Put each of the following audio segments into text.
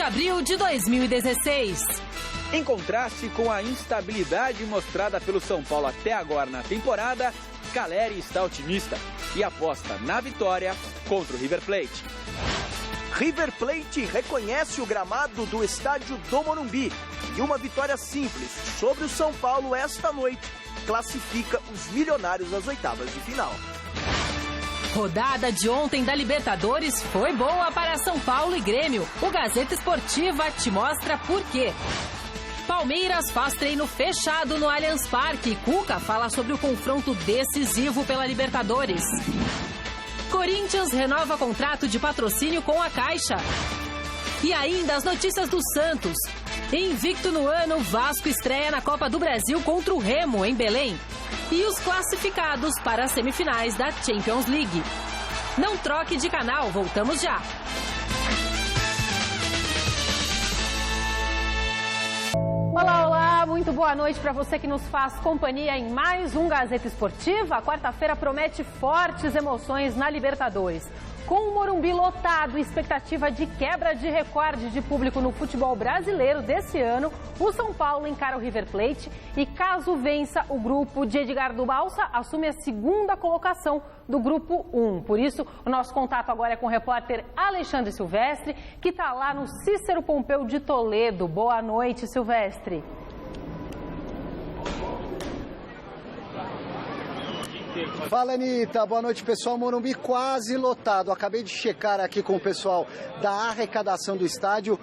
de abril de 2016. Em contraste com a instabilidade mostrada pelo São Paulo até agora na temporada, Caleri está otimista e aposta na vitória contra o River Plate. River Plate reconhece o gramado do estádio do Morumbi e uma vitória simples sobre o São Paulo esta noite classifica os milionários às oitavas de final. Rodada de ontem da Libertadores foi boa para São Paulo e Grêmio. O Gazeta Esportiva te mostra por quê. Palmeiras faz treino fechado no Allianz Parque. Cuca fala sobre o confronto decisivo pela Libertadores. Corinthians renova contrato de patrocínio com a Caixa. E ainda as notícias do Santos. Invicto no ano, Vasco estreia na Copa do Brasil contra o Remo, em Belém. E os classificados para as semifinais da Champions League. Não troque de canal, voltamos já. Olá, olá, muito boa noite para você que nos faz companhia em mais um Gazeta Esportiva. A quarta-feira promete fortes emoções na Libertadores. Com o Morumbi lotado e expectativa de quebra de recorde de público no futebol brasileiro desse ano, o São Paulo encara o River Plate e, caso vença, o grupo de Edgardo Balsa assume a segunda colocação do grupo 1. Por isso, o nosso contato agora é com o repórter Alexandre Silvestre, que está lá no Cícero Pompeu de Toledo. Boa noite, Silvestre. Fala, Anitta. Boa noite, pessoal. Morumbi quase lotado. Acabei de checar aqui com o pessoal da arrecadação do estádio.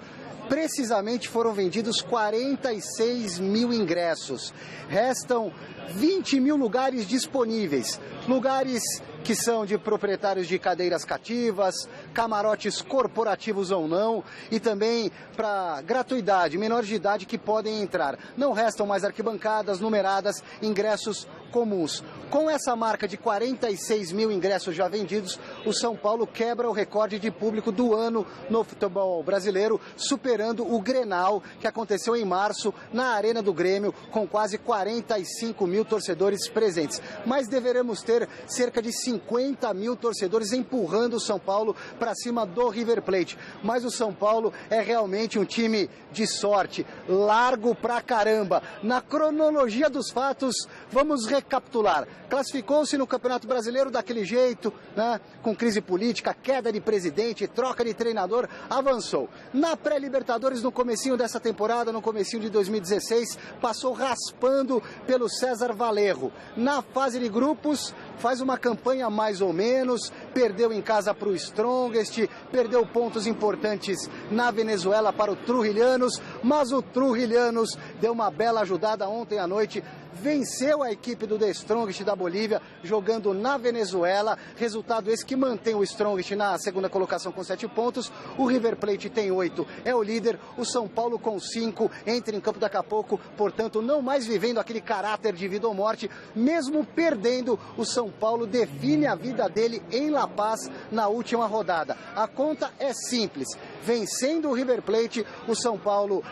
Precisamente foram vendidos 46 mil ingressos. Restam 20 mil lugares disponíveis. Lugares que são de proprietários de cadeiras cativas, camarotes corporativos ou não, e também para gratuidade, menores de idade que podem entrar. Não restam mais arquibancadas numeradas, ingressos comuns. Com essa marca de 46 mil ingressos já vendidos, o São Paulo quebra o recorde de público do ano no futebol brasileiro, superando o Grenal, que aconteceu em março na Arena do Grêmio, com quase 45 mil torcedores presentes. Mas deveremos ter cerca de 50 mil torcedores empurrando o São Paulo para cima do River Plate. Mas o São Paulo é realmente um time de sorte, largo pra caramba. Na cronologia dos fatos, vamos recapitular. Classificou-se no Campeonato Brasileiro daquele jeito, né? Com crise política, queda de presidente, troca de treinador, avançou. Na pré-Libertadores, no comecinho dessa temporada, no comecinho de 2016, passou raspando pelo César Valerro. Na fase de grupos, faz uma campanha mais ou menos, perdeu em casa para o Strongest, perdeu pontos importantes na Venezuela para o Trujilhanos, mas o Trujilhanos deu uma bela ajudada ontem à noite, venceu a equipe do The Strongest da Bolívia, jogando na Venezuela, resultado esse que mantém o Strongest na segunda colocação com 7 pontos, o River Plate tem 8, é o líder, o São Paulo com 5, entra em campo daqui a pouco, portanto não mais vivendo aquele caráter de vida ou morte, mesmo perdendo, o São Paulo define a vida dele em La Paz na última rodada. A conta é simples, vencendo o River Plate, o São Paulo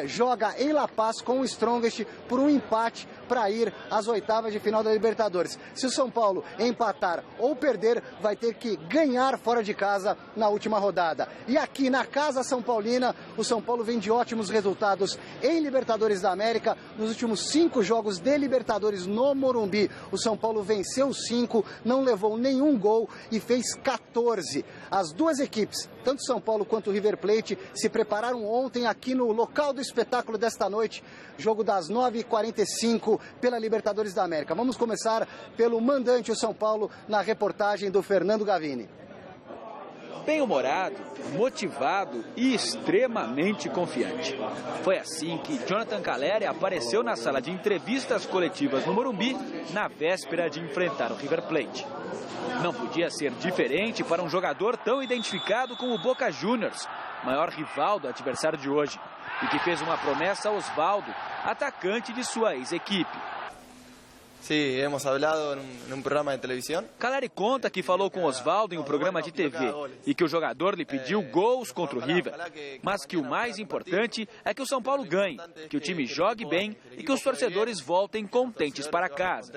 joga em La Paz com o Strongest por um empate para ir às oitavas de final da Libertadores. Se o São Paulo empatar ou perder, vai ter que ganhar fora de casa na última rodada. E aqui na Casa São Paulina, o São Paulo vem de ótimos resultados em Libertadores da América. Nos últimos 5 jogos de Libertadores no Morumbi, o São Paulo venceu 5, não levou nenhum gol e fez 14. As duas equipes, tanto São Paulo quanto o River Plate, se prepararam ontem aqui no local do espetáculo desta noite, jogo das 9h45 pela Libertadores da América. Vamos começar pelo mandante, o São Paulo, na reportagem do Fernando Gavini. Bem-humorado, motivado e extremamente confiante. Foi assim que Jonathan Caleri apareceu na sala de entrevistas coletivas no Morumbi na véspera de enfrentar o River Plate. Não podia ser diferente para um jogador tão identificado com o Boca Juniors, maior rival do adversário de hoje, e que fez uma promessa a Osvaldo, atacante de sua ex-equipe. Sí, hemos hablado en un programa de televisión. Caleri conta que falou com Osvaldo em um programa de TV e que o jogador lhe pediu gols contra o River, mas que o mais importante é que o São Paulo ganhe, que o time jogue bem e que os torcedores voltem contentes para casa.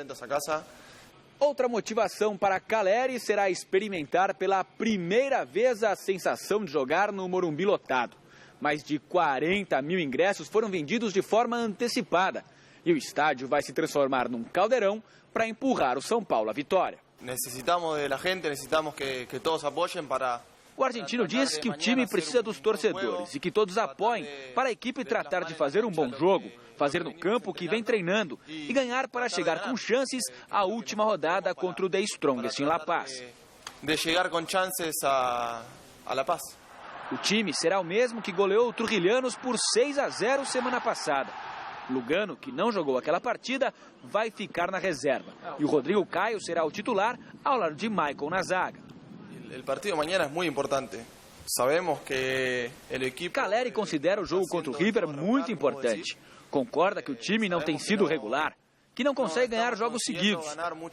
Outra motivação para Caleri será experimentar pela primeira vez a sensação de jogar no Morumbi lotado. Mais de 40 mil ingressos foram vendidos de forma antecipada. E o estádio vai se transformar num caldeirão para empurrar o São Paulo à vitória. Necesitamos da gente, necesitamos que todos apoiem para... O argentino diz que o time precisa dos torcedores e que todos apoiem para a equipe tratar de fazer um bom jogo, fazer no campo o que vem treinando e ganhar para chegar com chances à última rodada contra o The Strongest em La Paz. De chegar com chances a La Paz. O time será o mesmo que goleou o Trujillianos por 6-0 semana passada. Lugano, que não jogou aquela partida, vai ficar na reserva. E o Rodrigo Caio será o titular ao lado de Michael na zaga. O partido amanhã é muito importante. Sabemos que o equipe... Calleri considera o jogo contra o River muito importante. Concorda que o time não tem sido regular, que não consegue ganhar jogos seguidos.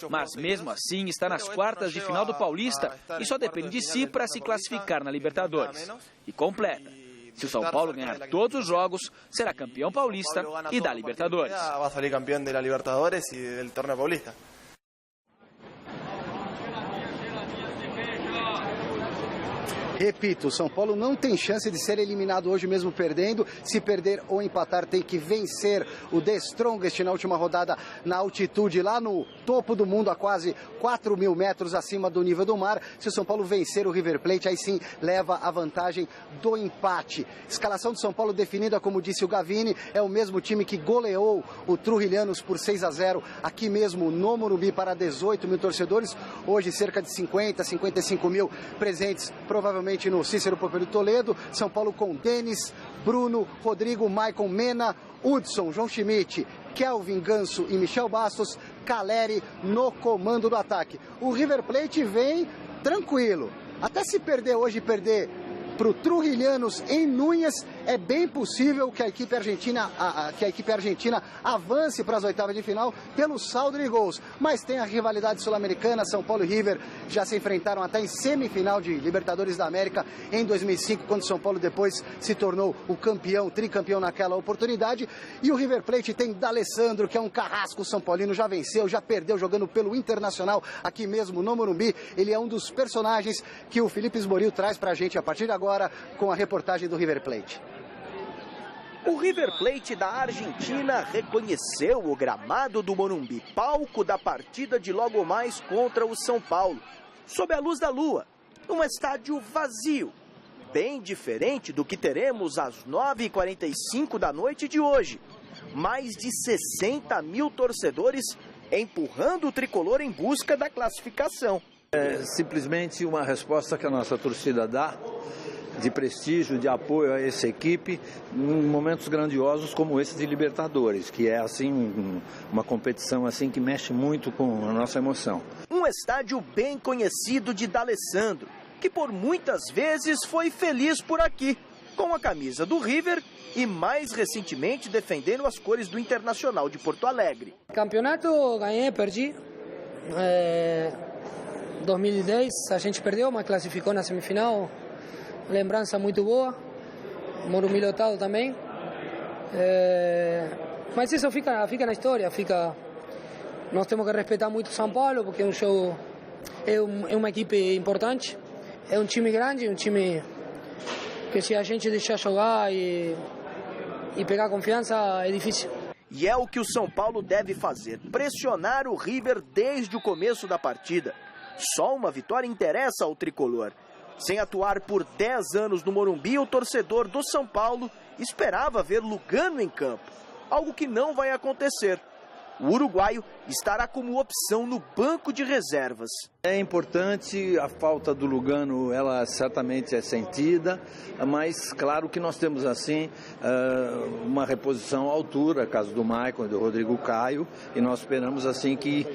Mas mesmo assim está nas quartas de final do Paulista e só depende de si para se classificar na Libertadores. E completa. Se o São Paulo ganhar todos os jogos, será campeão paulista e da Libertadores. Vai sair campeão da Libertadores e do Torneio Paulista. Repito, o São Paulo não tem chance de ser eliminado hoje mesmo perdendo. Se perder ou empatar, tem que vencer o The Strongest na última rodada na altitude, lá no topo do mundo, a quase 4 mil metros acima do nível do mar. Se o São Paulo vencer o River Plate, aí sim leva a vantagem do empate. Escalação do São Paulo definida, como disse o Gavini, é o mesmo time que goleou o Trujillianos por 6-0 aqui mesmo no Morumbi para 18 mil torcedores. Hoje cerca de 50, 55 mil presentes, provavelmente no Cícero Pompeu de Toledo. São Paulo com Denis, Bruno, Rodrigo, Maicon, Mena, Hudson, João Schmidt, Kelvin, Ganso e Michel Bastos, Calleri no comando do ataque. O River Plate vem tranquilo. Até se perder hoje, perder para o Trujillianos em Núñez, é bem possível que a equipe argentina avance para as oitavas de final pelo saldo de gols. Mas tem a rivalidade sul-americana. São Paulo e River já se enfrentaram até em semifinal de Libertadores da América em 2005, quando São Paulo depois se tornou o campeão, tricampeão naquela oportunidade. E o River Plate tem D'Alessandro, que é um carrasco são paulino, já venceu, já perdeu jogando pelo Internacional aqui mesmo no Morumbi. Ele é um dos personagens que o Felipe Esboril traz para a gente a partir de agora com a reportagem do River Plate. O River Plate da Argentina reconheceu o gramado do Morumbi, palco da partida de logo mais contra o São Paulo, sob a luz da lua, um estádio vazio, bem diferente do que teremos às 9h45 da noite de hoje. Mais de 60 mil torcedores empurrando o tricolor em busca da classificação. É simplesmente uma resposta que a nossa torcida dá, de prestígio, de apoio a essa equipe em momentos grandiosos como esse de Libertadores, que é assim uma competição assim que mexe muito com a nossa emoção. Um estádio bem conhecido de D'Alessandro, que por muitas vezes foi feliz por aqui, com a camisa do River e mais recentemente defendendo as cores do Internacional de Porto Alegre. Campeonato ganhei, perdi. 2010 a gente perdeu, mas classificou na semifinal. Lembrança muito boa, Morumbi lotado também, mas isso fica na história, nós temos que respeitar muito São Paulo, porque é um jogo, é uma equipe importante, é um time grande, um time que se a gente deixar jogar e pegar confiança é difícil. E é o que o São Paulo deve fazer, pressionar o River desde o começo da partida. Só uma vitória interessa ao tricolor. Sem atuar por 10 anos no Morumbi, o torcedor do São Paulo esperava ver Lugano em campo, algo que não vai acontecer. O uruguaio estará como opção no banco de reservas. É importante, a falta do Lugano, ela certamente é sentida, mas claro que nós temos assim uma reposição à altura, caso do Maicon e do Rodrigo Caio, e nós esperamos assim que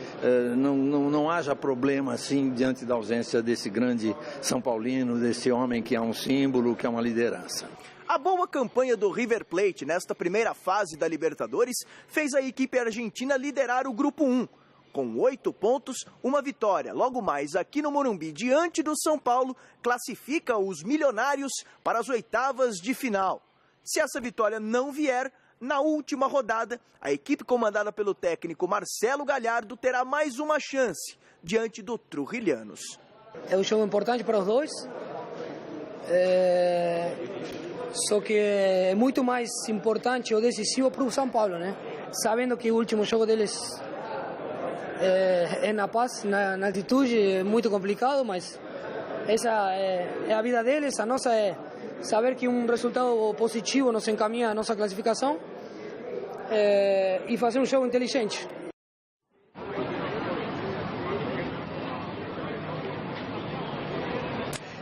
não haja problema assim diante da ausência desse grande São Paulino, desse homem que é um símbolo, que é uma liderança. A boa campanha do River Plate nesta primeira fase da Libertadores fez a equipe argentina liderar o Grupo 1. Com 8 pontos, uma vitória, logo mais aqui no Morumbi, diante do São Paulo, classifica os milionários para as oitavas de final. Se essa vitória não vier, na última rodada, a equipe comandada pelo técnico Marcelo Gallardo terá mais uma chance diante do Trujillianos. É um jogo importante para os dois. Só que é muito mais importante ou decisivo para o São Paulo, né? Sabendo que o último jogo deles é na Paz, na altitude, é muito complicado, mas essa é a vida deles. A nossa é saber que um resultado positivo nos encaminha a nossa classificação e fazer um jogo inteligente.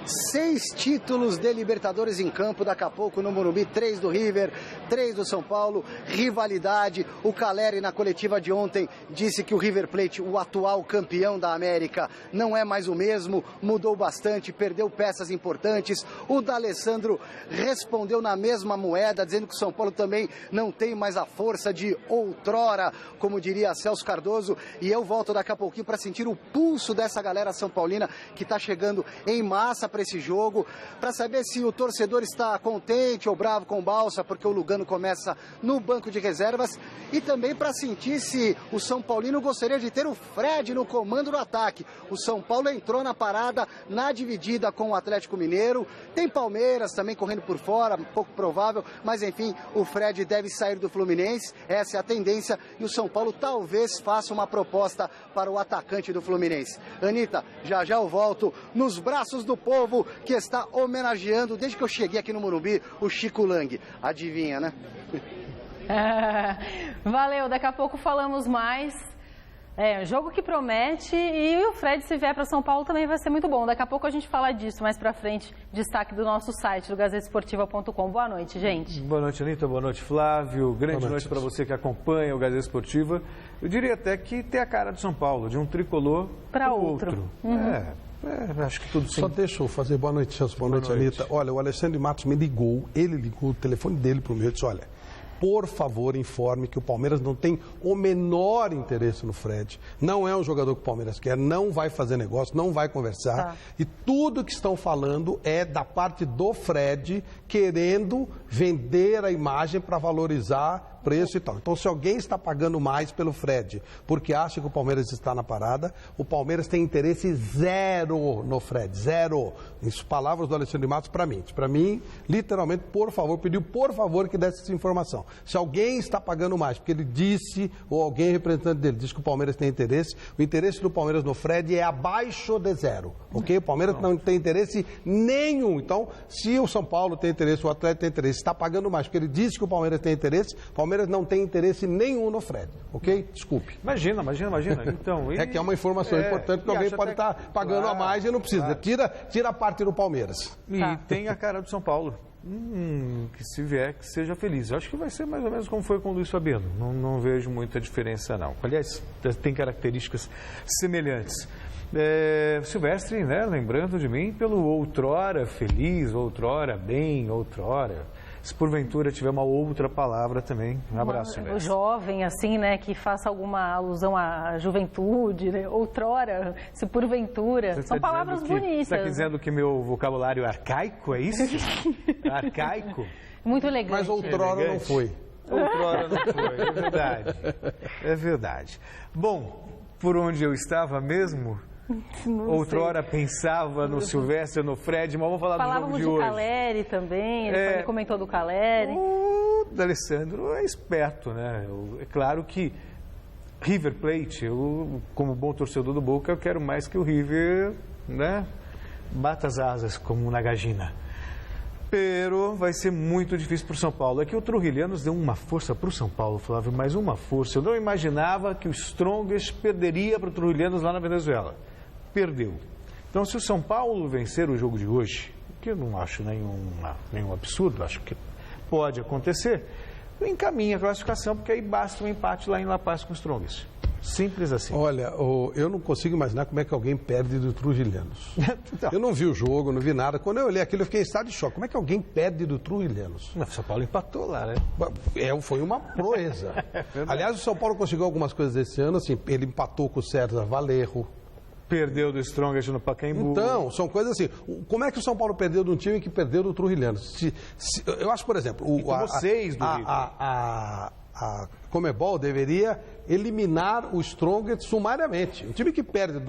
Seis títulos de Libertadores em campo, daqui a pouco no Morumbi, 3 do River, 3 do São Paulo, rivalidade. O Caleri, na coletiva de ontem, disse que o River Plate, o atual campeão da América, não é mais o mesmo, mudou bastante, perdeu peças importantes. O D'Alessandro respondeu na mesma moeda, dizendo que o São Paulo também não tem mais a força de outrora, como diria Celso Cardoso. E eu volto daqui a pouquinho para sentir o pulso dessa galera são paulina que está chegando em massa para esse jogo, para saber se o torcedor está contente ou bravo com o Balsa, porque o Lugano começa no banco de reservas, e também para sentir se o São Paulino gostaria de ter o Fred no comando do ataque. O São Paulo entrou na parada, na dividida com o Atlético Mineiro, tem Palmeiras também correndo por fora, pouco provável, mas enfim, o Fred deve sair do Fluminense, essa é a tendência, e o São Paulo talvez faça uma proposta para o atacante do Fluminense. Anitta, já já eu volto nos braços do povo que está homenageando, desde que eu cheguei aqui no Morumbi, o Chico Lang. Adivinha, né? Valeu, daqui a pouco falamos mais. É um jogo que promete, e o Fred, se vier para São Paulo, também vai ser muito bom. Daqui a pouco a gente fala disso mais para frente. Destaque do nosso site, do gazetesportiva.com. Boa noite, gente. Boa noite, Anitta. Boa noite, Flávio. Grande noite para você que acompanha o Gazeta Esportiva. Eu diria até que tem a cara do São Paulo, de um tricolor para o outro. Uhum. Acho que tudo sim. Só deixa eu fazer boa noite, Celso. Boa noite, Anitta. Olha, o Alexandre Matos me ligou, ele ligou o telefone dele para o meu e disse, olha, por favor, informe que o Palmeiras não tem o menor interesse no Fred. Não é um jogador que o Palmeiras quer, não vai fazer negócio, não vai conversar. Tá. E tudo que estão falando é da parte do Fred querendo vender a imagem para valorizar preço e tal. Então, se alguém está pagando mais pelo Fred porque acha que o Palmeiras está na parada, o Palmeiras tem interesse zero no Fred, zero. Isso, palavras do Alexandre Matos para mim. Para mim, literalmente, por favor, pediu por favor que desse essa informação. Se alguém está pagando mais, porque ele disse, ou alguém representante dele, diz que o Palmeiras tem interesse, o interesse do Palmeiras no Fred é abaixo de zero, ok? O Palmeiras não tem interesse nenhum. Então, se o São Paulo tem interesse, o Atlético tem interesse, está pagando mais, porque ele disse que o Palmeiras tem interesse, o Palmeiras não tem interesse nenhum no Fred, ok? Desculpe. Imagina. Então, é que é uma informação importante, porque alguém pode estar pagando a mais e não precisa. Claro. Tira a parte do Palmeiras. E tem a cara do São Paulo. Que se vier, que seja feliz. Eu acho que vai ser mais ou menos como foi com o Luiz Fabiano. Não vejo muita diferença, não. Aliás, tem características semelhantes. Silvestre, né, lembrando de mim pelo outrora feliz, outrora bem, outrora. Se porventura tiver uma outra palavra também, um abraço. O jovem, assim, né, que faça alguma alusão à juventude, né? Outrora, se porventura. São palavras bonitas. Você está dizendo que meu vocabulário é arcaico, é isso? Arcaico? Muito elegante. Mas outrora não foi. Outrora não foi, é verdade. É verdade. Bom, por onde eu estava mesmo... Outrora pensava no Silvestre, no Fred, mas vamos falar do jogo de hoje. Falávamos do Caleri também, ele comentou do Caleri. O D'Alessandro é esperto, né? É claro que River Plate, eu, como bom torcedor do Boca, eu quero mais que o River, né, bata as asas como Nagagina. Pero vai ser muito difícil para o São Paulo. É que o Trujillianos deu uma força para o São Paulo, Flávio, mas uma força. Eu não imaginava que o Strongest perderia para o Trujillianos lá na Venezuela. Perdeu. Então, se o São Paulo vencer o jogo de hoje, que eu não acho nenhum absurdo, acho que pode acontecer, encaminha a classificação, porque aí basta um empate lá em La Paz com o Strongest. Simples assim. Olha, eu não consigo imaginar como é que alguém perde do Trujillianos. Então. Eu não vi o jogo, não vi nada. Quando eu olhei aquilo, eu fiquei em estado de choque. Como é que alguém perde do Trujillianos? O São Paulo empatou lá, né? Foi uma proeza. Aliás, o São Paulo conseguiu algumas coisas esse ano, assim, ele empatou com o César Valerro. Perdeu do Strongest no Pacaembu. Então, são coisas assim. Como é que o São Paulo perdeu de um time que perdeu do Trujillianos? Eu acho, por exemplo... Seis do River. a Conmebol deveria eliminar o Strongest sumariamente. O time que perde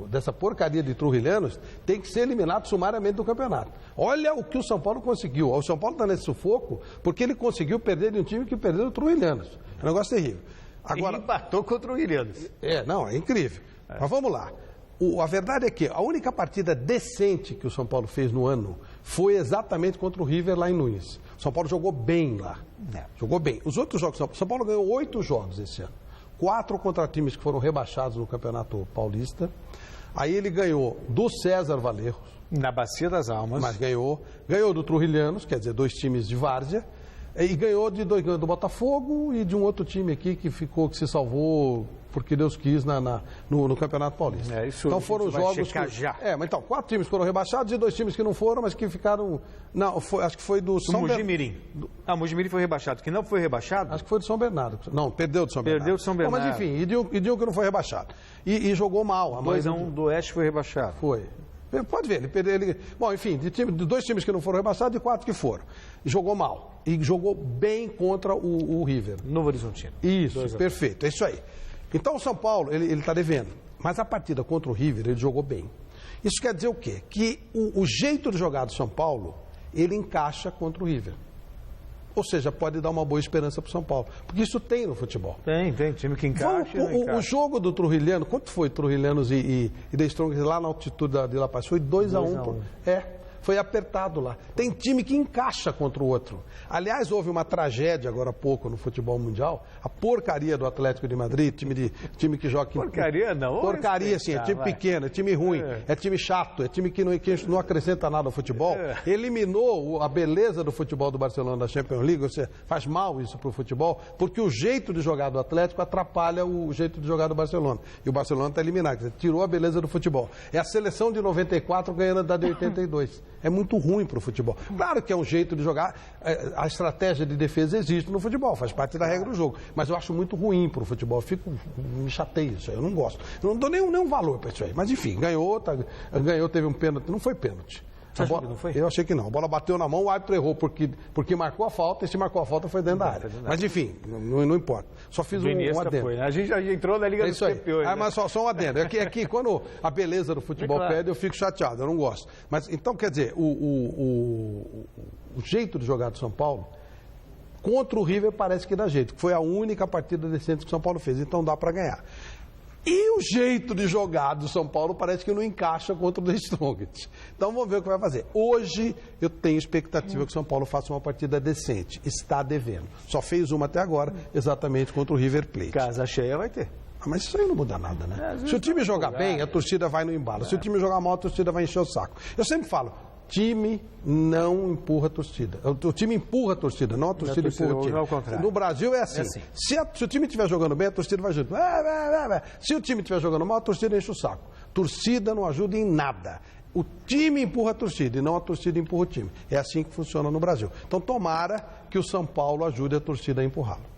dessa porcaria de Trujilhanos tem que ser eliminado sumariamente do campeonato. Olha o que o São Paulo conseguiu. O São Paulo está nesse sufoco porque ele conseguiu perder de um time que perdeu o Trujilhanos. É um negócio terrível. Agora, ele empatou contra o Trujilhanos. É incrível. Mas vamos lá. A verdade é que a única partida decente que o São Paulo fez no ano foi exatamente contra o River lá em Nunes. O São Paulo jogou bem lá. Jogou bem. Os outros jogos, o São Paulo ganhou 8 jogos esse ano. 4 contra times que foram rebaixados no Campeonato Paulista. Aí ele ganhou do César Valerros. Na Bacia das Almas. Mas ganhou do Trujilhanos, quer dizer, 2 times de várzea. E ganhou do Botafogo e de um outro time aqui que se salvou porque Deus quis no Campeonato Paulista. Então foram jogos já. Mas então, 4 times foram rebaixados e 2 times que não foram, mas que ficaram. Não, acho que foi do São Bernardo. Mojimirim. O Mojimirim foi rebaixado. Que não foi rebaixado? Acho que foi do São Bernardo. Não, perdeu do São Bernardo. Perdeu do São Bernardo. Mas enfim, e de um que não foi rebaixado. E jogou mal. 2-1 do Oeste foi rebaixado. Foi. Pode ver, ele perdeu. Bom, enfim, de 2 times que não foram rebaixados e 4 que foram. E jogou mal. E jogou bem contra o River. Novo Horizontino. Isso, perfeito. É isso aí. Então o São Paulo, ele está devendo. Mas a partida contra o River, ele jogou bem. Isso quer dizer o quê? Que o jeito de jogar do São Paulo, ele encaixa contra o River. Ou seja, pode dar uma boa esperança para o São Paulo. Porque isso tem no futebol. Tem. Time que encaixa. O jogo do Trujilhano, quanto foi Trujilhanos e The Strongest lá na altitude de La Paz? Foi 2-1. Foi apertado lá. Tem time que encaixa contra o outro. Aliás, houve uma tragédia agora há pouco no futebol mundial. A porcaria do Atlético de Madrid, time que joga... Porcaria não. Porcaria, sim. É time pequeno, é time ruim, é time chato, é time que não acrescenta nada ao futebol. Eliminou a beleza do futebol do Barcelona da Champions League. Você faz mal isso para o futebol, porque o jeito de jogar do Atlético atrapalha o jeito de jogar do Barcelona. E o Barcelona está eliminado, quer dizer, tirou a beleza do futebol. É a seleção de 94 ganhando da de 82. É muito ruim para o futebol. Claro que é um jeito de jogar, a estratégia de defesa existe no futebol, faz parte da regra do jogo. Mas eu acho muito ruim para o futebol, me chateia isso aí, eu não gosto. Eu não dou nenhum valor para isso aí. Mas enfim, ganhou, teve um pênalti, não foi pênalti. Não foi? Eu achei que não. A bola bateu na mão, o árbitro errou porque marcou a falta, e se marcou a falta foi dentro da área. Mas enfim, não importa. Só fiz um adendo. Foi, né? A gente já entrou na Liga dos Campeões. Mas só um adendo. É que quando a beleza do futebol perde, eu fico chateado, eu não gosto. Mas então, quer dizer, o jeito de jogar do São Paulo, contra o River parece que dá jeito. Foi a única partida decente que o São Paulo fez, então dá para ganhar. E o jeito de jogar do São Paulo parece que não encaixa contra o The Strongest. Então vamos ver o que vai fazer. Hoje eu tenho expectativa que o São Paulo faça uma partida decente. Está devendo. Só fez uma até agora, exatamente contra o River Plate. Casa cheia vai ter. Mas isso aí não muda nada, né? Se o time jogar bem, a torcida vai no embalo. Se o time jogar mal, a torcida vai encher o saco. Eu sempre falo, time não empurra a torcida. O time empurra a torcida, não a torcida empurra o time. No Brasil é assim. Se o time estiver jogando bem, a torcida vai junto. Se o time estiver jogando mal, a torcida enche o saco. Torcida não ajuda em nada. O time empurra a torcida e não a torcida empurra o time. É assim que funciona no Brasil. Então tomara que o São Paulo ajude a torcida a empurrá-lo.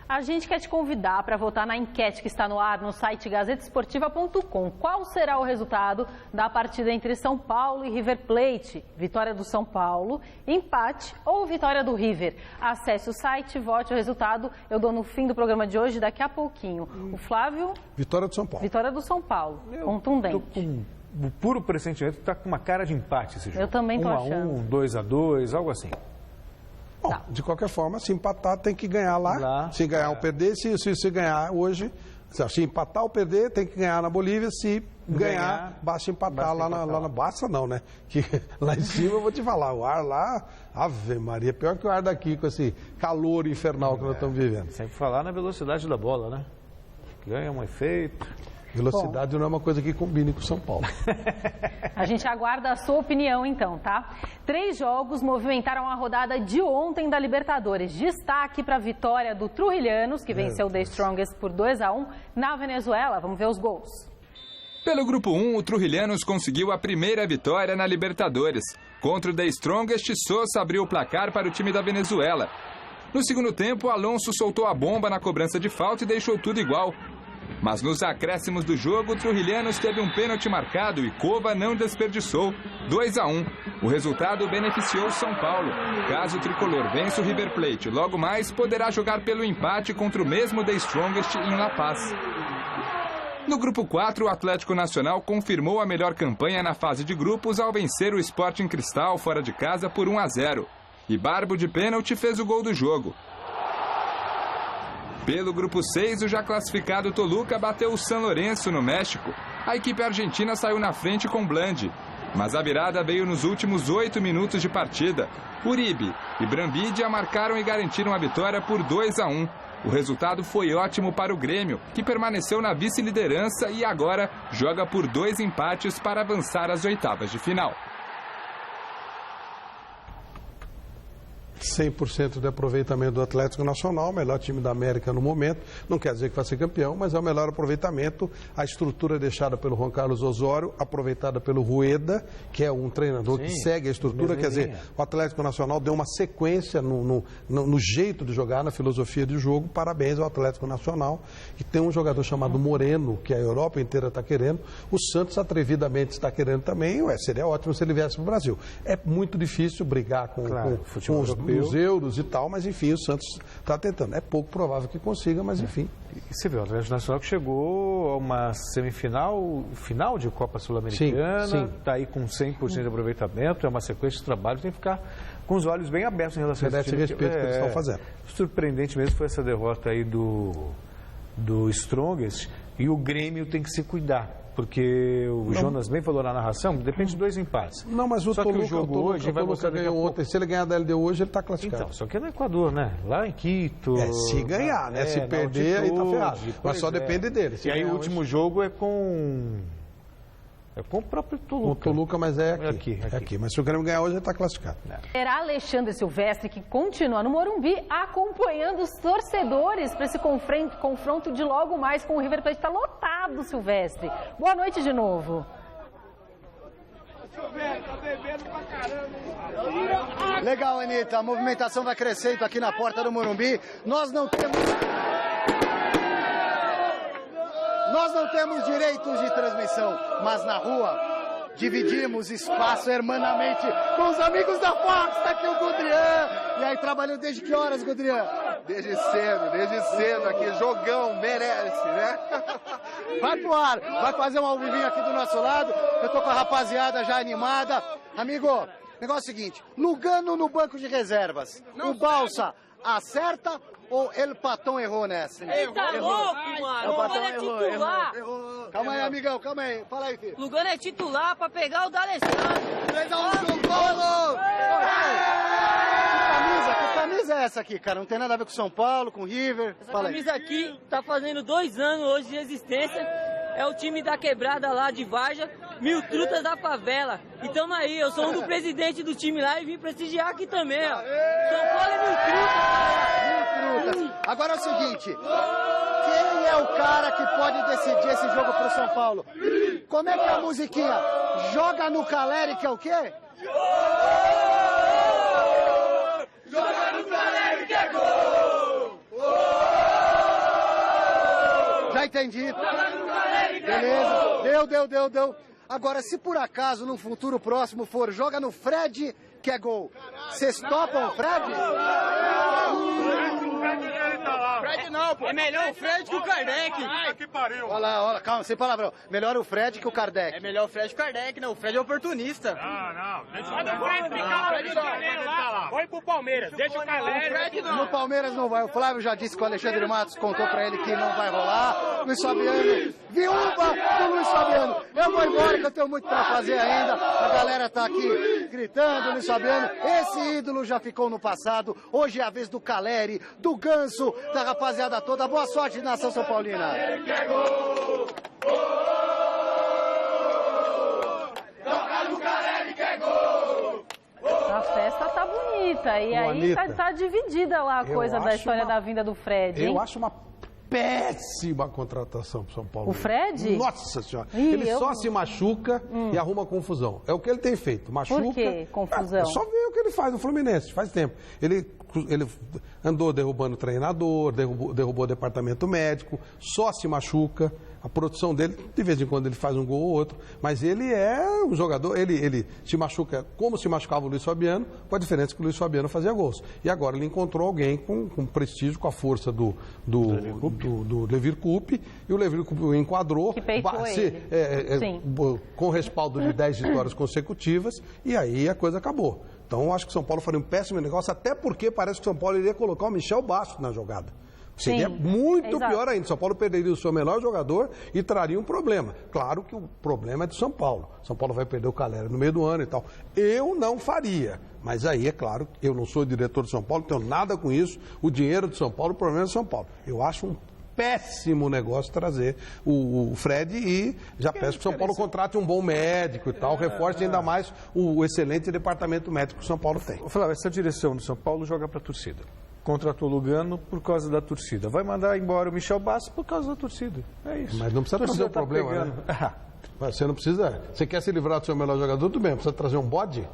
A gente quer te convidar para votar na enquete que está no ar no site gazetesportiva.com. Qual será o resultado da partida entre São Paulo e River Plate? Vitória do São Paulo, empate ou vitória do River? Acesse o site, vote o resultado. Eu dou no fim do programa de hoje, daqui a pouquinho. O Flávio? Vitória do São Paulo. Vitória do São Paulo. Contundente. O puro pressentimento está com uma cara de empate esse jogo. Eu também estou achando. 2-2, algo assim. Bom, de qualquer forma, se empatar, tem que ganhar lá. Se ganhar ou perder, se ganhar hoje, se empatar ou perder, tem que ganhar na Bolívia. Se ganhar, basta empatar lá na... Basta não, né? Que lá em cima eu vou te falar, o ar lá, Ave Maria, pior que o ar daqui, com esse calor infernal que nós estamos vivendo. Sempre falar na velocidade da bola, né? Ganha um efeito. Velocidade não é uma coisa que combine com São Paulo. A gente aguarda a sua opinião, então, tá? 3 jogos movimentaram a rodada de ontem da Libertadores. Destaque para a vitória do Trujilhanos, que venceu o The Strongest por 2-1 na Venezuela. Vamos ver os gols. Pelo Grupo 1, o Trujilhanos conseguiu a primeira vitória na Libertadores. Contra o The Strongest, Sosa abriu o placar para o time da Venezuela. No segundo tempo, Alonso soltou a bomba na cobrança de falta e deixou tudo igual. Mas nos acréscimos do jogo, o Trujillianos teve um pênalti marcado e Cova não desperdiçou. 2-1. O resultado beneficiou São Paulo. Caso o tricolor vença o River Plate, logo mais poderá jogar pelo empate contra o mesmo The Strongest em La Paz. No grupo 4, o Atlético Nacional confirmou a melhor campanha na fase de grupos ao vencer o Sporting Cristal fora de casa por 1-0. E Barbo de pênalti fez o gol do jogo. Pelo grupo 6, o já classificado Toluca bateu o San Lorenzo no México. A equipe argentina saiu na frente com Blandi. Mas a virada veio nos últimos 8 minutos de partida. Uribe e Brambidia marcaram e garantiram a vitória por 2-1. O resultado foi ótimo para o Grêmio, que permaneceu na vice-liderança e agora joga por 2 empates para avançar às oitavas de final. 100% de aproveitamento do Atlético Nacional, melhor time da América no momento. Não quer dizer que vai ser campeão, mas é o melhor aproveitamento. A estrutura deixada pelo Juan Carlos Osório, aproveitada pelo Rueda, que é um treinador que segue a estrutura. Quer dizer, o Atlético Nacional deu uma sequência no jeito de jogar, na filosofia de jogo. Parabéns ao Atlético Nacional. E tem um jogador chamado Moreno, que a Europa inteira está querendo. O Santos atrevidamente está querendo também. Seria ótimo se ele viesse para o Brasil. É muito difícil brigar com os euros e tal, mas enfim, o Santos está tentando. É pouco provável que consiga, mas enfim. E você vê, o Atlético Nacional que chegou a uma final de Copa Sul-Americana, está aí com 100% de aproveitamento, é uma sequência de trabalho, tem que ficar com os olhos bem abertos em relação a esse respeito que eles estão fazendo. Surpreendente mesmo foi essa derrota aí do Strongest, e o Grêmio tem que se cuidar. Porque o Jonas bem falou na narração, depende de 2 empates. Não, mas só Toluca, que o jogo hoje vai mostrar ganhou ontem. Se ele ganhar da LDU hoje, ele está classificado. Então, só que é no Equador, né? Lá em Quito. Se ganhar, né? Se perder, aí tá ferrado. Mas só depende dele. E aí o último jogo é com o próprio Toluca. O Toluca, mas é aqui. Mas se o Grêmio ganhar hoje, ele está classificado. Será Alexandre Silvestre, que continua no Morumbi, acompanhando os torcedores para esse confronto de logo mais com o River Plate. Está lotado, Silvestre. Boa noite de novo. Legal, Anitta. A movimentação vai crescendo aqui na porta do Morumbi. Nós não temos direitos de transmissão, mas na rua dividimos espaço hermanamente com os amigos da Fox. Está aqui o Godrian. E aí, trabalhando desde que horas, Godrian? Desde cedo aqui. Jogão, merece, né? Vai pro ar, vai fazer um ao vivinho aqui do nosso lado. Eu tô com a rapaziada já animada. Amigo, negócio é o seguinte, Lugano no banco de reservas. O Balsa acerta ou El Patão errou nessa? Ele tá louco, mano. O Lugano é titular. Errou. Calma aí, amigão, calma aí. Fala aí, filho. Lugano é titular pra pegar o D'Alessandro. 3-1, São Paulo! Que camisa é essa aqui, cara? Não tem nada a ver com São Paulo, com o River? Essa camisa aqui tá fazendo 2 anos hoje de existência. É o time da quebrada lá de Varja, 1000 trutas da favela. E tamo aí, eu sou um do presidente do time lá e vim prestigiar aqui também, ó. São Paulo é 1000 trutas. Agora é o seguinte, quem é o cara que pode decidir esse jogo pro São Paulo? Como é que é a musiquinha? Joga no Caleri, que é o quê? Joga no Caleri, que é gol! Já entendi. Beleza, deu. Agora, se por acaso, no futuro próximo for, joga no Fred, que é gol. Vocês topam o Fred? Fred não, pô. É melhor o Fred que o Kardec. Ai, que pariu. Olha lá, calma, sem palavrão. Melhor o Fred que o Kardec. É melhor o Fred que o Kardec, não. O Fred é oportunista. Não. Deixa o Fred ficar lá. Vai pro Palmeiras, deixa o Caleri. No Palmeiras não vai. O Flávio já disse que o Alexandre Matos contou pra ele que não vai rolar. Luiz Fabiano, viúva do Luiz Fabiano. Eu vou embora que eu tenho muito pra fazer ainda. A galera tá aqui gritando, Luiz Fabiano. Esse ídolo já ficou no passado. Hoje é a vez do Caleri, do Ganso, da rapaziada toda. Boa sorte, nação São Paulina. A festa tá bonita. E aí tá dividida lá a coisa da história da vinda do Fred. Eu acho uma péssima contratação para São Paulo. O Fred? Nossa Senhora. Ele só se machuca e arruma confusão. É o que ele tem feito. Machuca. Por que confusão? É só ver o que ele faz no Fluminense, faz tempo. Ele andou derrubando o treinador, derrubou o departamento médico, só se machuca. A produção dele, de vez em quando ele faz um gol ou outro, mas ele é um jogador, ele se machuca como se machucava o Luiz Fabiano, com a diferença que o Luiz Fabiano fazia gols. E agora ele encontrou alguém com prestígio, com a força do Levir Coupe, e o Levir Coupe o enquadrou, com respaldo de 10 vitórias consecutivas, e aí a coisa acabou. Então eu acho que o São Paulo faria um péssimo negócio, até porque parece que o São Paulo iria colocar o Michel Bastos na jogada. Seria muito pior ainda. São Paulo perderia o seu melhor jogador e traria um problema. Claro que o problema é do São Paulo. São Paulo vai perder o Calera no meio do ano e tal. Eu não faria. Mas aí, é claro, eu não sou diretor de São Paulo, não tenho nada com isso. O dinheiro de São Paulo, o problema é do São Paulo. Eu acho um péssimo negócio trazer o Fred e já peço que o São Paulo contrate um bom médico e tal, reforce ainda mais o excelente departamento médico que o São Paulo tem. Flávio, essa direção do São Paulo joga para a torcida. Contratou o Lugano por causa da torcida. Vai mandar embora o Michel Bastos por causa da torcida. É isso. Mas não precisa trazer o problema, né? Você não precisa... Você quer se livrar do seu melhor jogador, tudo bem. Precisa trazer um bode?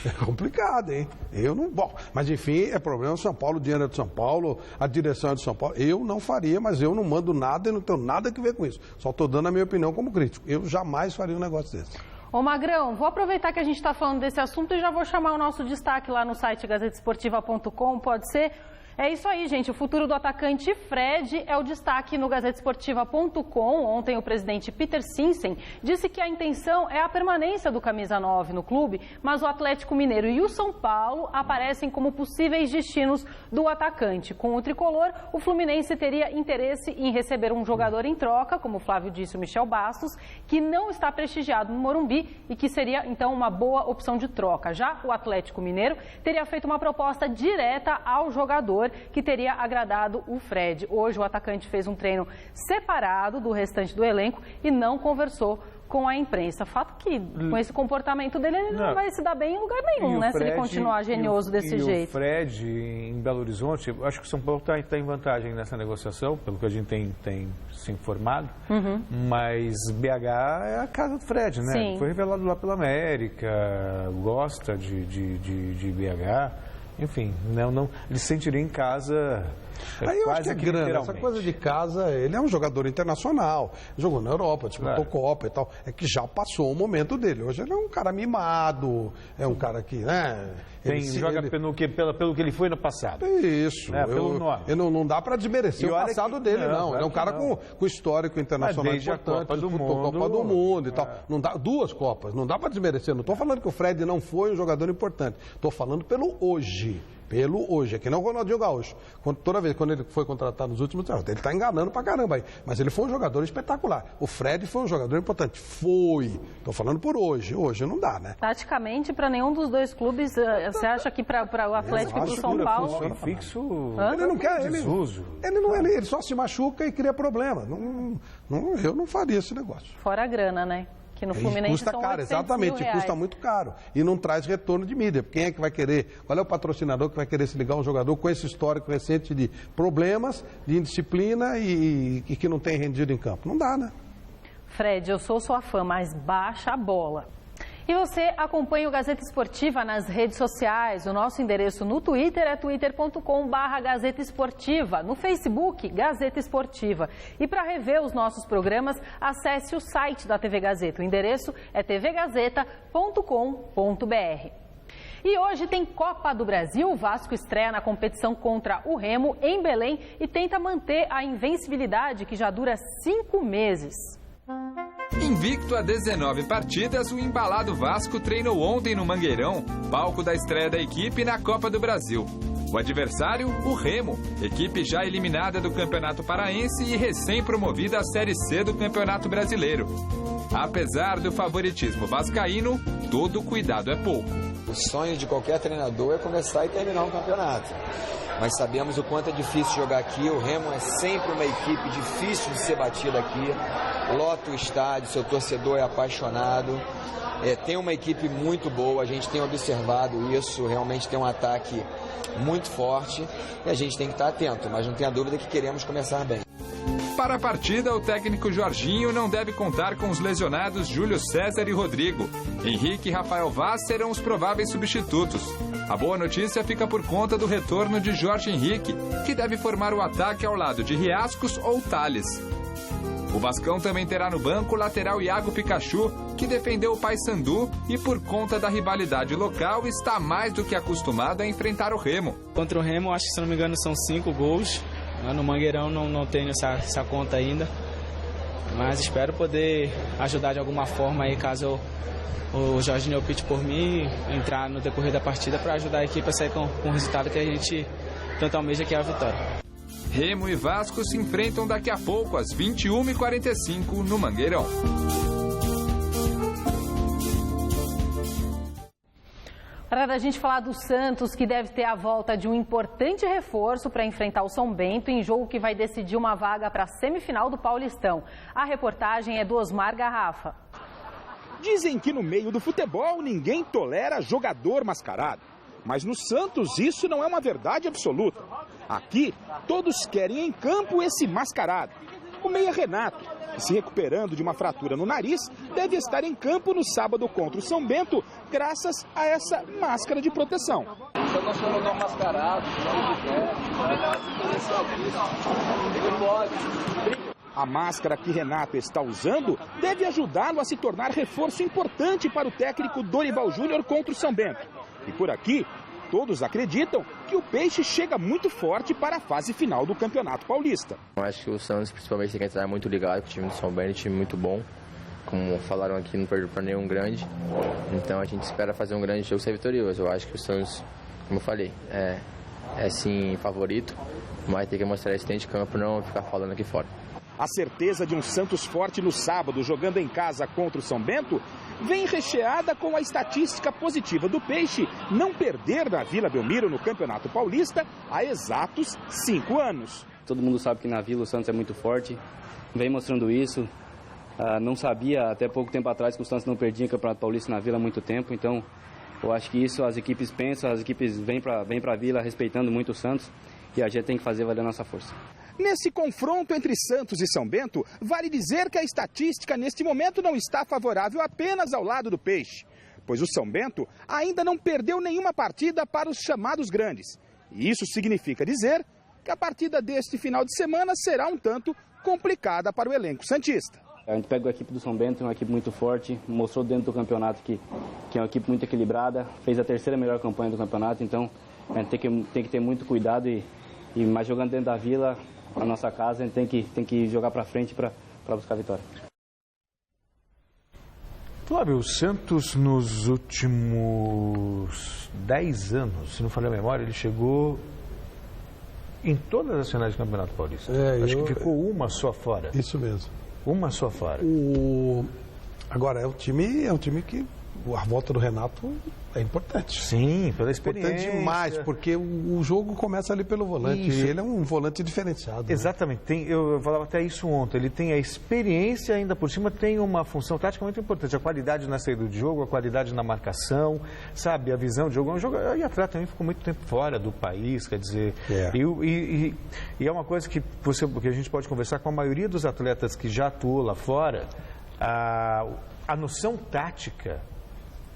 É complicado, hein? Eu não... Bom, mas enfim, é problema do São Paulo, o dinheiro é do São Paulo, a direção é do São Paulo. Eu não faria, mas eu não mando nada e não tenho nada a ver com isso. Só estou dando a minha opinião como crítico. Eu jamais faria um negócio desse. Ô Magrão, vou aproveitar que a gente está falando desse assunto e já vou chamar o nosso destaque lá no site gazetesportiva.com, pode ser? É isso aí, gente. O futuro do atacante Fred é o destaque no gazetesportiva.com. Ontem o presidente Peter Sinsen disse que a intenção é a permanência do camisa 9 no clube, mas o Atlético Mineiro e o São Paulo aparecem como possíveis destinos do atacante. Com o tricolor, o Fluminense teria interesse em receber um jogador em troca, como o Flávio disse, o Michel Bastos, que não está prestigiado no Morumbi e que seria, então, uma boa opção de troca. Já o Atlético Mineiro teria feito uma proposta direta ao jogador, que teria agradado o Fred. Hoje o atacante fez um treino separado do restante do elenco e não conversou com a imprensa. Fato que, com esse comportamento dele, ele não vai se dar bem em lugar nenhum, né? Se ele continuar genioso desse jeito. O Fred, em Belo Horizonte, acho que o São Paulo está em vantagem nessa negociação, pelo que a gente tem se informado, mas BH é a casa do Fred, né? Sim. Foi revelado lá pela América, gosta de BH. Enfim, ele se sentiria em casa. Aí eu acho que é grana, essa coisa de casa, ele é um jogador internacional, jogou na Europa, disputou Copa e tal, é que já passou o momento dele. Hoje ele é um cara mimado, é um cara que, né... Joga pelo que ele foi no passado. Isso. Pelo nome. Não dá para desmerecer o passado dele, não. Ele é um cara com histórico internacional importante, disputou Copa do Mundo e tal. Não dá, 2 Copas, não dá para desmerecer. Não estou falando que o Fred não foi um jogador importante, estou falando pelo hoje. É que não o Ronaldinho Gaúcho. Toda vez quando ele foi contratado nos últimos anos, ele está enganando pra caramba aí. Mas ele foi um jogador espetacular. O Fred foi um jogador importante. Estou falando por hoje. Hoje não dá, né? Taticamente, para nenhum dos dois clubes, você acha que para o Atlético e para o São Paulo... Fixo... Ele não quer... Ele só se machuca e cria problema. Eu não faria esse negócio. Fora a grana, né? Que no Fluminense custa caro, exatamente, custa muito caro. E não traz retorno de mídia. Quem é que vai querer? Qual é o patrocinador que vai querer se ligar a um jogador com esse histórico recente de problemas, de indisciplina e que não tem rendido em campo? Não dá, né? Fred, eu sou sua fã, mas baixa a bola. E você acompanha o Gazeta Esportiva nas redes sociais. O nosso endereço no Twitter é twitter.com/Gazeta Esportiva. No Facebook, Gazeta Esportiva. E para rever os nossos programas, acesse o site da TV Gazeta. O endereço é tvgazeta.com.br. E hoje tem Copa do Brasil. O Vasco estreia na competição contra o Remo em Belém e tenta manter a invencibilidade que já dura 5 meses. Invicto a 19 partidas, o embalado Vasco treinou ontem no Mangueirão, palco da estreia da equipe na Copa do Brasil. O adversário, o Remo, equipe já eliminada do Campeonato Paraense e recém-promovida à Série C do Campeonato Brasileiro. Apesar do favoritismo vascaíno, todo cuidado é pouco. O sonho de qualquer treinador é começar e terminar um campeonato. Mas sabemos o quanto é difícil jogar aqui. O Remo é sempre uma equipe difícil de ser batida aqui. Lota o estádio, seu torcedor é apaixonado. Tem uma equipe muito boa, a gente tem observado isso. Realmente tem um ataque muito forte e a gente tem que estar atento. Mas não tenha dúvida que queremos começar bem. Para a partida, o técnico Jorginho não deve contar com os lesionados Júlio César e Rodrigo. Henrique e Rafael Vaz serão os prováveis substitutos. A boa notícia fica por conta do retorno de Jorge Henrique, que deve formar o ataque ao lado de Riascos ou Tales. O Vascão também terá no banco o lateral Iago Pikachu, que defendeu o Paysandu e, por conta da rivalidade local, está mais do que acostumado a enfrentar o Remo. Contra o Remo, acho que, se não me engano, são 5 gols. No Mangueirão não tenho essa conta ainda, mas espero poder ajudar de alguma forma aí, caso o Jorginho opte por mim, entrar no decorrer da partida para ajudar a equipe a sair com o resultado que a gente tanto almeja, que é a vitória. Remo e Vasco se enfrentam daqui a pouco, às 21h45, no Mangueirão. Para a gente falar do Santos, que deve ter a volta de um importante reforço para enfrentar o São Bento em jogo que vai decidir uma vaga para a semifinal do Paulistão. A reportagem é do Osmar Garrafa. Dizem que no meio do futebol ninguém tolera jogador mascarado. Mas no Santos isso não é uma verdade absoluta. Aqui todos querem em campo esse mascarado. O meia Renato, que se recuperando de uma fratura no nariz, deve estar em campo no sábado contra o São Bento, graças a essa máscara de proteção. Se eu não sou jogador mascarado, A máscara que Renato está usando deve ajudá-lo a se tornar reforço importante para o técnico Dorival Júnior contra o São Bento. E por aqui, todos acreditam que o Peixe chega muito forte para a fase final do Campeonato Paulista. Eu acho que o Santos, principalmente, tem que entrar muito ligado com o time do São Bento, um time muito bom. Como falaram aqui, não perdeu para nenhum grande. Então a gente espera fazer um grande jogo e ser vitorioso. Eu acho que o Santos, como eu falei, é sim favorito, mas tem que mostrar esse dentro de campo, não ficar falando aqui fora. A certeza de um Santos forte no sábado, jogando em casa contra o São Bento, vem recheada com a estatística positiva do Peixe não perder na Vila Belmiro no Campeonato Paulista há exatos 5 anos. Todo mundo sabe que na Vila o Santos é muito forte, vem mostrando isso. Não sabia até pouco tempo atrás que o Santos não perdia o Campeonato Paulista na Vila há muito tempo, então eu acho que isso as equipes pensam, as equipes vêm para a Vila respeitando muito o Santos e a gente tem que fazer valer a nossa força. Nesse confronto entre Santos e São Bento, vale dizer que a estatística neste momento não está favorável apenas ao lado do Peixe, pois o São Bento ainda não perdeu nenhuma partida para os chamados grandes. E isso significa dizer que a partida deste final de semana será um tanto complicada para o elenco santista. A gente pega a equipe do São Bento, uma equipe muito forte, mostrou dentro do campeonato que é uma equipe muito equilibrada, fez a terceira melhor campanha do campeonato, então a gente tem que ter muito cuidado mas jogando dentro da Vila, a nossa casa, a gente tem que jogar para frente para buscar a vitória. Flávio, o Santos nos últimos 10 anos, se não falei a memória, ele chegou em todas as finais do Campeonato Paulista. Acho que ficou uma só fora. Isso mesmo. Uma só fora. Agora, é um time que a volta do Renato é importante. Sim, pela experiência. Importante demais, porque o jogo começa ali pelo volante. Isso. E ele é um volante diferenciado. Exatamente. Né? Eu falava até isso ontem. Ele tem a experiência, ainda por cima, tem uma função tática muito importante. A qualidade na saída de jogo, a qualidade na marcação, sabe? A visão de jogo. E a atleta também ficou muito tempo fora do país, quer dizer... E é uma coisa que a gente pode conversar com a maioria dos atletas que já atuou lá fora. A noção tática